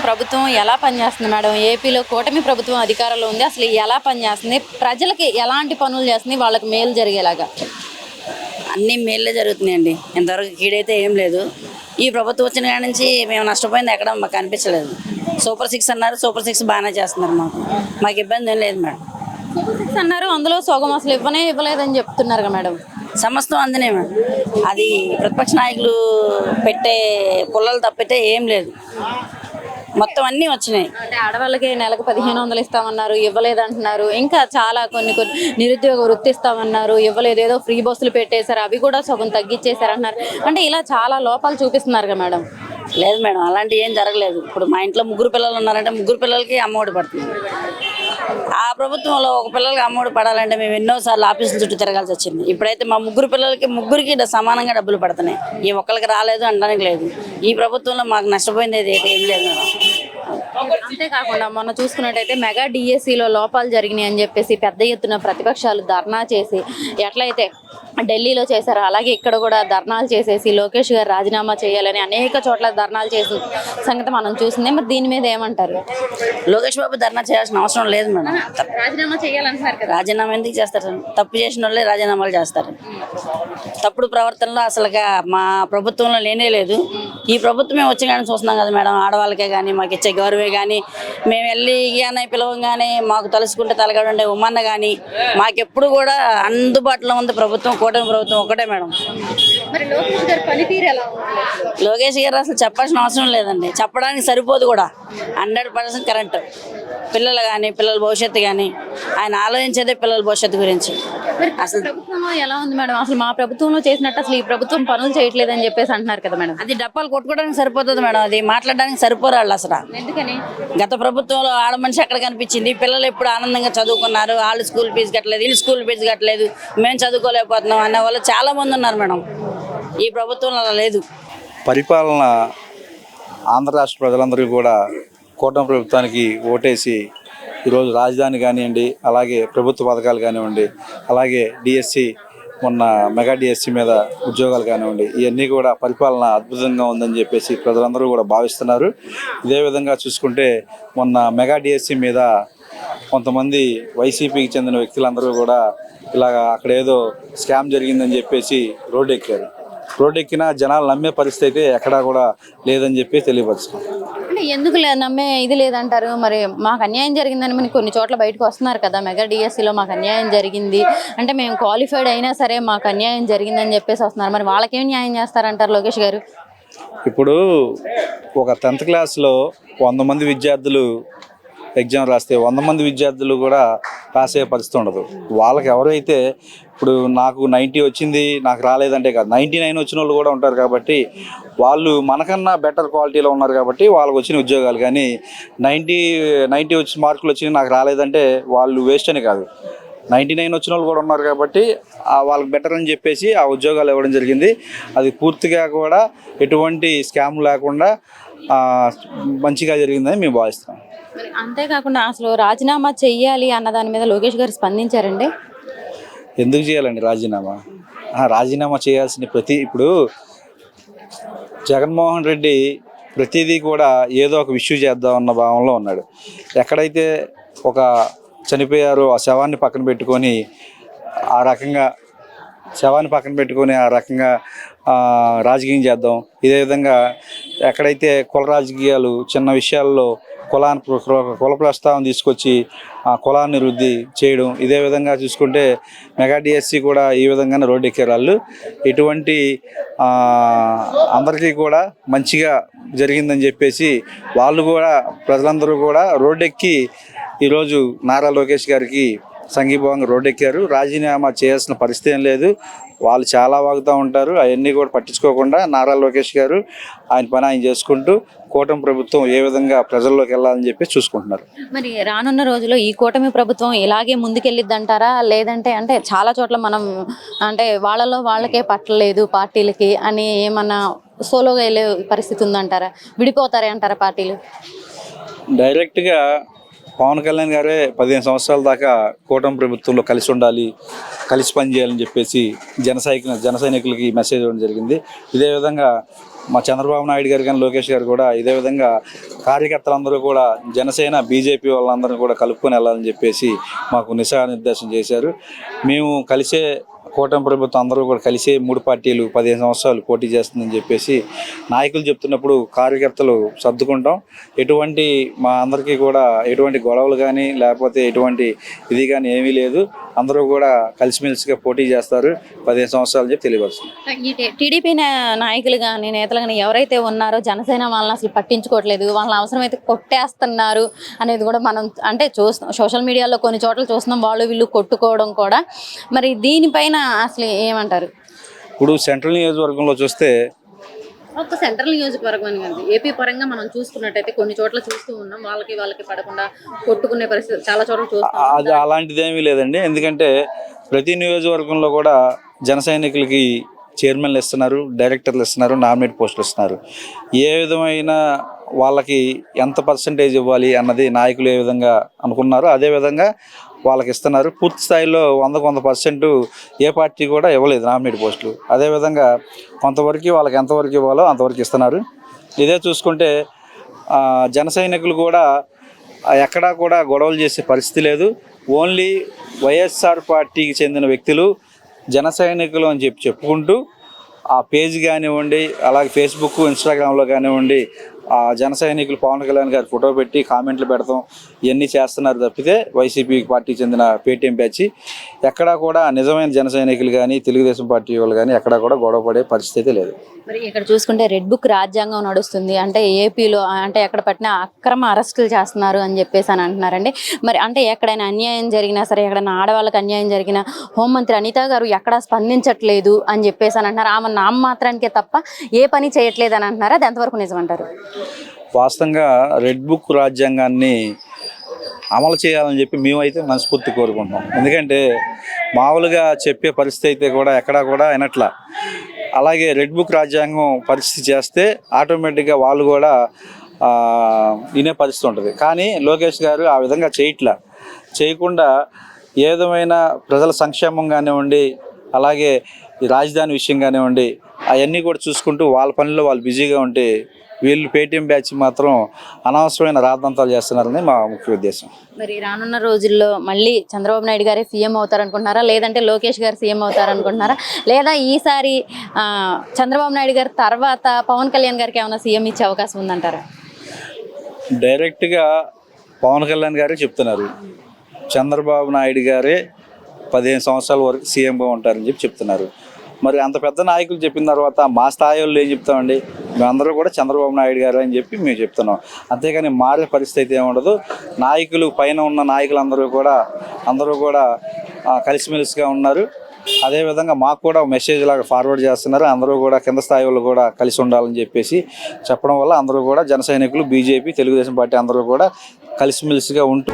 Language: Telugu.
ప్రభుత్వం ఎలా పనిచేస్తుంది మేడం? ఏపీలో కూటమి ప్రభుత్వం అధికారంలో ఉంది. అసలు ఎలా పనిచేస్తుంది? ప్రజలకి ఎలాంటి పనులు చేస్తుంది వాళ్ళకి మేలు జరిగేలాగా? అన్నీ మేళ్ళే జరుగుతున్నాయండి. ఇంతవరకు కీడైతే ఏం లేదు. ఈ ప్రభుత్వం వచ్చిన కాడ నుంచి మేము నష్టపోయింది ఎక్కడ మాకు అనిపించలేదు. సూపర్ 6 అన్నారు, సూపర్ 6 బాగానే చేస్తున్నారు. మాకు ఇబ్బంది ఏం లేదు మేడం. సూపర్ 6 అన్నారు, అందులో సగం అసలు ఇవ్వలేదని చెప్తున్నారు మేడం. సమస్తం అందనే మేడం. అది ప్రతిపక్ష నాయకులు పెట్టే పుల్లలు తప్పితే ఏం లేదు, మొత్తం అన్నీ వచ్చినాయి. అంటే ఆడవాళ్ళకి నెలకు 1500 ఇస్తామన్నారు, ఇవ్వలేదంటున్నారు. ఇంకా చాలా కొన్ని నిరుద్యోగ వృత్తి ఇస్తామన్నారు, ఇవ్వలేదు. ఏదో ఫ్రీ బస్సులు పెట్టేశారు, అవి కూడా సగం తగ్గించేశారు అంటున్నారు. అంటే ఇలా చాలా లోపాలు చూపిస్తున్నారు కదా మేడం. లేదు మేడం, అలాంటివి ఏం జరగలేదు. ఇప్పుడు మా ఇంట్లో 3 పిల్లలు ఉన్నారంటే 3 పిల్లలకి అమ్మఒడి పడుతుంది. ఆ ప్రభుత్వంలో ఒక పిల్లలకి అమ్మఒడి పడాలంటే మేము ఎన్నోసార్లు ఆఫీసుల చుట్టూ తిరగాల్సి వచ్చింది. ఇప్పుడైతే మా 3 పిల్లలకి ముగ్గురికి సమానంగా డబ్బులు పడుతున్నాయి. ఈ ఒక్కరికి రాలేదు అనడానికి లేదు. ఈ ప్రభుత్వంలో మాకు నష్టపోయింది అయితే ఏం లేదు మేడం. అంతేకాకుండా మొన్న చూసుకున్నట్టయితే మెగా డిఎస్సిలో లోపాలు జరిగినాయి అని చెప్పేసి పెద్ద ఎత్తున ప్రతిపక్షాలు ధర్నా చేసి, ఎట్లయితే ఢిల్లీలో చేశారో అలాగే ఇక్కడ కూడా ధర్నాలు చేసేసి లోకేష్ గారు రాజీనామా చేయాలని అనేక చోట్ల ధర్నాలు చేసిన సంగతి మనం చూసింది. మరి దీని మీద ఏమంటారు? లోకేష్ బాబు ధర్నా చేయాల్సిన అవసరం లేదు మేడం. రాజీనామా చేయాలంటున్నారు కదా. రాజీనామా ఎందుకు చేస్తారు? తప్పు చేసిన వాళ్ళే రాజీనామాలు చేస్తారు. తప్పుడు ప్రవర్తనలో అసలుగా మా ప్రభుత్వంలో లేనే లేదు. ఈ ప్రభుత్వమే వచ్చి కానీ చూస్తున్నాం కదా మేడం. ఆడవాళ్ళకే కానీ మాకు ఇచ్చే గౌరవే కానీ, మేము వెళ్ళి కానీ పిలవంగానే మాకు తలుసుకుంటే తలగడ ఉండే ఉమ్మన్న కానీ మాకెప్పుడు కూడా అందుబాటులో ఉంది ప్రభుత్వం. కూటమి ప్రభుత్వం ఒకటే మేడం. మరి లోకేష్ గారి పనితీరు ఎలా ఉంది? లోకేష్ గారు అసలు చెప్పాల్సిన అవసరం లేదండి, చెప్పడానికి సరిపోదు కూడా. 100% కరెక్ట్. పిల్లలు కానీ, పిల్లల భవిష్యత్తు కానీ ఆయన ఆలోచించేదే పిల్లల భవిష్యత్తు గురించి. అసలు ప్రభుత్వంలో ఎలా ఉంది మేడం? అసలు మా ప్రభుత్వంలో చేసినట్టు అసలు ఈ ప్రభుత్వం పనులు చేయట్లేదని చెప్పేసి అంటున్నారు కదా మేడం. అది డప్పాలు కొట్టుకోవడానికి సరిపోతుంది మేడం, అది మాట్లాడడానికి సరిపోరు వాళ్ళు అసలు. ఎందుకని? గత ప్రభుత్వంలో ఆడ మనిషి ఎక్కడ కనిపించింది? పిల్లలు ఎప్పుడు ఆనందంగా చదువుకున్నారు, వాళ్ళు స్కూల్ ఫీజు కట్టలేదు, వీళ్ళు స్కూల్ ఫీజు కట్టలేదు, మేము చదువుకోలేకపోతున్నాం అనే వాళ్ళు చాలా మంది ఉన్నారు మేడం. ఈ ప్రభుత్వంలో అలా లేదు. పరిపాలన ఆంధ్ర రాష్ట్ర ప్రజలందరికీ కూడా కూటమి ప్రభుత్వానికి ఓటేసి ఈరోజు రాజధాని కానివ్వండి, అలాగే ప్రభుత్వ పథకాలు కానివ్వండి, అలాగే డిఎస్సి మొన్న మెగా డిఎస్సి మీద ఉద్యోగాలు కానివ్వండి, ఇవన్నీ కూడా పరిపాలన అద్భుతంగా ఉందని చెప్పేసి ప్రజలందరూ కూడా భావిస్తున్నారు. ఇదే విధంగా చూసుకుంటే మొన్న మెగా డిఎస్సి మీద కొంతమంది వైసీపీకి చెందిన వ్యక్తులందరూ కూడా ఇలాగ అక్కడ ఏదో స్కామ్ జరిగిందని చెప్పేసి రోడ్డు ఎక్కారు. రోడ్డు ఎక్కిన జనాలు నమ్మే పరిస్థితి అయితే ఎక్కడా కూడా లేదని చెప్పి తెలియపరుచుకున్నాం. అంటే ఎందుకు నమ్మే ఇది లేదంటారు? మరి మాకు అన్యాయం జరిగిందని మరి కొన్ని చోట్ల బయటకు వస్తున్నారు కదా, మెగా డిఎస్సిలో మాకు అన్యాయం జరిగింది అంటే మేము క్వాలిఫైడ్ అయినా సరే మాకు అన్యాయం జరిగిందని చెప్పేసి వస్తున్నారు. మరి వాళ్ళకేం న్యాయం చేస్తారంటారు లోకేష్ గారు? ఇప్పుడు ఒక 10th క్లాస్లో 100 మంది విద్యార్థులు ఎగ్జామ్ రాస్తే 100 మంది విద్యార్థులు కూడా పాస్ అయ్యే పరిస్థితి ఉండదు. వాళ్ళకి ఎవరైతే ఇప్పుడు నాకు 90 వచ్చింది నాకు రాలేదంటే కాదు, 99 వచ్చిన వాళ్ళు కూడా ఉంటారు. కాబట్టి వాళ్ళు మనకన్నా బెటర్ క్వాలిటీలో ఉన్నారు కాబట్టి వాళ్ళకి వచ్చిన ఉద్యోగాలు. కానీ 90 వచ్చి మార్కులు వచ్చినాయి నాకు రాలేదంటే వాళ్ళు వేస్ట్ అని కాదు, 99 వచ్చిన వాళ్ళు కూడా ఉన్నారు కాబట్టి వాళ్ళకి బెటర్ అని చెప్పేసి ఆ ఉద్యోగాలు ఇవ్వడం జరిగింది. అది పూర్తిగా కూడా ఎటువంటి స్కామ్ లేకుండా మంచిగా జరిగిందని మేము భావిస్తున్నాం. అంతేకాకుండా అసలు రాజీనామా చెయ్యాలి అన్న దాని మీద లోకేష్ గారు స్పందించారండి. ఎందుకు చేయాలండి రాజీనామా? రాజీనామా చేయాల్సిన ఇప్పుడు జగన్మోహన్ రెడ్డి ప్రతిదీ కూడా ఏదో ఒక ఇష్యూ చేద్దామన్న భావంలో ఉన్నాడు. ఎక్కడైతే ఒక చనిపోయారో ఆ శవాన్ని పక్కన పెట్టుకొని ఆ రకంగా రాజకీయం చేద్దాం. ఇదే విధంగా ఎక్కడైతే కుల రాజకీయాలు చిన్న విషయాల్లో కుల ప్రస్తావన తీసుకొచ్చి ఆ కులాన్ని వృద్ధి చేయడం. ఇదే విధంగా చూసుకుంటే మెగా డిఎస్సి కూడా ఈ విధంగానే రోడ్డు ఎక్కారు వాళ్ళు. ఇటువంటి అందరికీ కూడా మంచిగా జరిగిందని చెప్పేసి వాళ్ళు కూడా ప్రజలందరూ కూడా రోడ్డెక్కి ఈరోజు నారా లోకేష్ గారికి సంఘీభావంగా రోడ్డెక్కారు. రాజీనామా చేయాల్సిన పరిస్థితి ఏం లేదు. వాళ్ళు చాలా వాగుతూ ఉంటారు, అవన్నీ కూడా పట్టించుకోకుండా నారా లోకేష్ గారు ఆయన పని ఆయన చేసుకుంటూ కూటమి ప్రభుత్వం ఏ విధంగా ప్రజల్లోకి వెళ్ళాలని చెప్పి చూసుకుంటున్నారు. మరి రానున్న రోజుల్లో ఈ కూటమి ప్రభుత్వం ఇలాగే ముందుకెళ్ళిద్దంటారా? లేదంటే అంటే చాలా చోట్ల మనం అంటే వాళ్ళలో వాళ్ళకే పట్టలేదు పార్టీలకి అని ఏమన్నా సోలోగా వెళ్ళే పరిస్థితి ఉందంటారా? విడిపోతారే అంటారా పార్టీలు? డైరెక్ట్గా పవన్ కళ్యాణ్ గారే 15 సంవత్సరాల దాకా కూటమి ప్రభుత్వంలో కలిసి ఉండాలి, కలిసి పనిచేయాలని చెప్పేసి జన సైనికులకి మెసేజ్ ఇవ్వడం జరిగింది. ఇదే విధంగా మా చంద్రబాబు నాయుడు గారు కానీ లోకేష్ గారు కూడా ఇదే విధంగా కార్యకర్తలందరూ కూడా జనసేన బీజేపీ వాళ్ళందరూ కూడా కలుపుకొని వెళ్ళాలని చెప్పేసి మాకు దిశానిర్దేశం చేశారు. మేము కలిసే కూటమి ప్రభుత్వం అందరూ కూడా కలిసే 3 పార్టీలు 15 సంవత్సరాలు పోటీ చేస్తుందని చెప్పేసి నాయకులు చెప్తున్నప్పుడు కార్యకర్తలు సర్దుకుంటాం. ఎటువంటి మా అందరికీ కూడా ఎటువంటి గొడవలు కానీ లేకపోతే ఎటువంటి ఇది కానీ ఏమీ లేదు. అందరూ కూడా కలిసిమెలిసిగా పోటీ చేస్తారు 15 సంవత్సరాలు చెప్పి తెలియవస్తుంది. ఈ టీడీపీ నాయకులు కానీ నేతలు కానీ ఎవరైతే ఉన్నారో జనసేన వాళ్ళని అసలు పట్టించుకోవట్లేదు, వాళ్ళని అవసరమైతే కొట్టేస్తున్నారు అనేది కూడా మనం అంటే చూస్తున్నాం. సోషల్ మీడియాలో కొన్ని చోట్ల చూస్తున్నాం, వాళ్ళు వీళ్ళు కొట్టుకోవడం కూడా. మరి దీనిపైన అసలు ఏమంటారు? ఇప్పుడు సెంట్రల్ నియోజకవర్గంలో చూస్తే ఒక సెంట్రల్ నియోజకవర్గం అని కాదు, ఏపీ పరంగా మనం చూసుకున్నట్టయితే కొన్ని చోట్ల చూస్తూ ఉన్నాం, వాళ్ళకి పడకుండా కొట్టుకునే పరిస్థితి చాలా చోట్ల చూస్తాం. అది అలాంటిది ఏమీ లేదండి. ఎందుకంటే ప్రతి నియోజకవర్గంలో కూడా జన సైనికులకి చైర్మన్లు ఇస్తున్నారు, డైరెక్టర్లు ఇస్తున్నారు, నామినేట్ పోస్టులు ఇస్తున్నారు. ఏ విధమైన వాళ్ళకి ఎంత పర్సంటేజ్ ఇవ్వాలి అన్నది నాయకులు ఏ విధంగా అనుకున్నారో అదే విధంగా వాళ్ళకి ఇస్తున్నారు. పూర్తి స్థాయిలో 100% ఏ పార్టీ కూడా ఇవ్వలేదు నామినేట్ పోస్టులు. అదేవిధంగా కొంతవరకు వాళ్ళకి ఎంతవరకు ఇవ్వాలో అంతవరకు ఇస్తున్నారు. ఇదే చూసుకుంటే జన సైనికులు కూడా ఎక్కడా కూడా గొడవలు చేసే పరిస్థితి లేదు. ఓన్లీ వైఎస్ఆర్ పార్టీకి చెందిన వ్యక్తులు జన సైనికులు అని చెప్పుకుంటూ ఆ పేజ్ కానివ్వండి, అలాగే ఫేస్బుక్ ఇన్స్టాగ్రామ్లో కానివ్వండి ఆ జన సైనికులు పవన్ కళ్యాణ్ గారి ఫోటో పెట్టి కామెంట్లు పెడతాం ఇవన్నీ చేస్తున్నారు తప్పితే వైసీపీ పార్టీకి చెందిన పేటీఎం బ్యాచ్ ఎక్కడా కూడా నిజమైన జన సైనికులు కానీ తెలుగుదేశం పార్టీ వాళ్ళు కానీ ఎక్కడా కూడా గొడవ పడే పరిస్థితి లేదు. మరి ఇక్కడ చూసుకుంటే రెడ్ బుక్ రాజ్యాంగం నడుస్తుంది అంటే ఏపీలో అంటే ఎక్కడ పట్టినా అక్రమ అరెస్టులు చేస్తున్నారు అని చెప్పేసి అని అంటున్నారండి. మరి అంటే ఎక్కడైనా అన్యాయం జరిగినా సరే, ఎక్కడైనా ఆడవాళ్ళకి అన్యాయం జరిగినా హోంమంత్రి అనిత గారు ఎక్కడా స్పందించట్లేదు అని చెప్పేసి అని అంటున్నారు. ఆమె నామమాత్రానికే తప్ప ఏ పని చేయట్లేదు అని అంటున్నారు. అది ఎంతవరకు నిజమంటారు? వాస్తవంగా రెడ్ బుక్ రాజ్యాంగాన్ని అమలు చేయాలని చెప్పి మేమైతే మనస్ఫూర్తి కోరుకుంటున్నాం. ఎందుకంటే మామూలుగా చెప్పే పరిస్థితి అయితే కూడా ఎక్కడా కూడా వినట్లా. అలాగే రెడ్ బుక్ రాజ్యాంగం పరిస్థితి చేస్తే ఆటోమేటిక్గా వాళ్ళు కూడా వినే పరిస్థితి ఉంటుంది. కానీ లోకేష్ గారు ఆ విధంగా చేయకుండా ఏ విధమైన ప్రజల సంక్షేమం కానివ్వండి, అలాగే ఈ రాజధాని విషయం కానివ్వండి అవన్నీ కూడా చూసుకుంటూ వాళ్ళ పనిలో వాళ్ళు బిజీగా ఉంటే వీళ్ళు పేటీఎం బ్యాచ్ మాత్రం అనవసరమైన రాద్ధాంతాలు చేస్తున్నారని మా ముఖ్య ఉద్దేశం. మరి రానున్న రోజుల్లో మళ్ళీ చంద్రబాబు నాయుడు గారే సీఎం అవుతారనుకుంటున్నారా, లేదంటే లోకేష్ గారు సీఎం అవుతారనుకుంటున్నారా, లేదా ఈసారి చంద్రబాబు నాయుడు గారి తర్వాత పవన్ కళ్యాణ్ గారికి ఏమైనా సీఎం ఇచ్చే అవకాశం ఉందంటారా? డైరెక్ట్గా పవన్ కళ్యాణ్ గారే చెప్తున్నారు చంద్రబాబు నాయుడు గారే 15 సంవత్సరాల వరకు సీఎంగా ఉంటారని చెప్తున్నారు. మరి అంత పెద్ద నాయకులు చెప్పిన తర్వాత మా స్థాయి వాళ్ళు ఏం చెప్తామండి? మేమందరూ కూడా చంద్రబాబు నాయుడు గారు అని చెప్పి మేము చెప్తున్నాం. అంతేగాని మారే పరిస్థితి ఏముండదు. నాయకులు పైన ఉన్న నాయకులందరూ కూడా కలిసిమెలిసిగా ఉన్నారు. అదేవిధంగా మాకు కూడా మెసేజ్ లాగా ఫార్వర్డ్ చేస్తున్నారు. అందరూ కూడా కింద స్థాయి వాళ్ళు కూడా కలిసి ఉండాలని చెప్పేసి చెప్పడం వల్ల అందరూ కూడా జన సైనికులు, బీజేపీ, తెలుగుదేశం పార్టీ అందరూ కూడా కలిసిమెలిసిగా ఉంటూ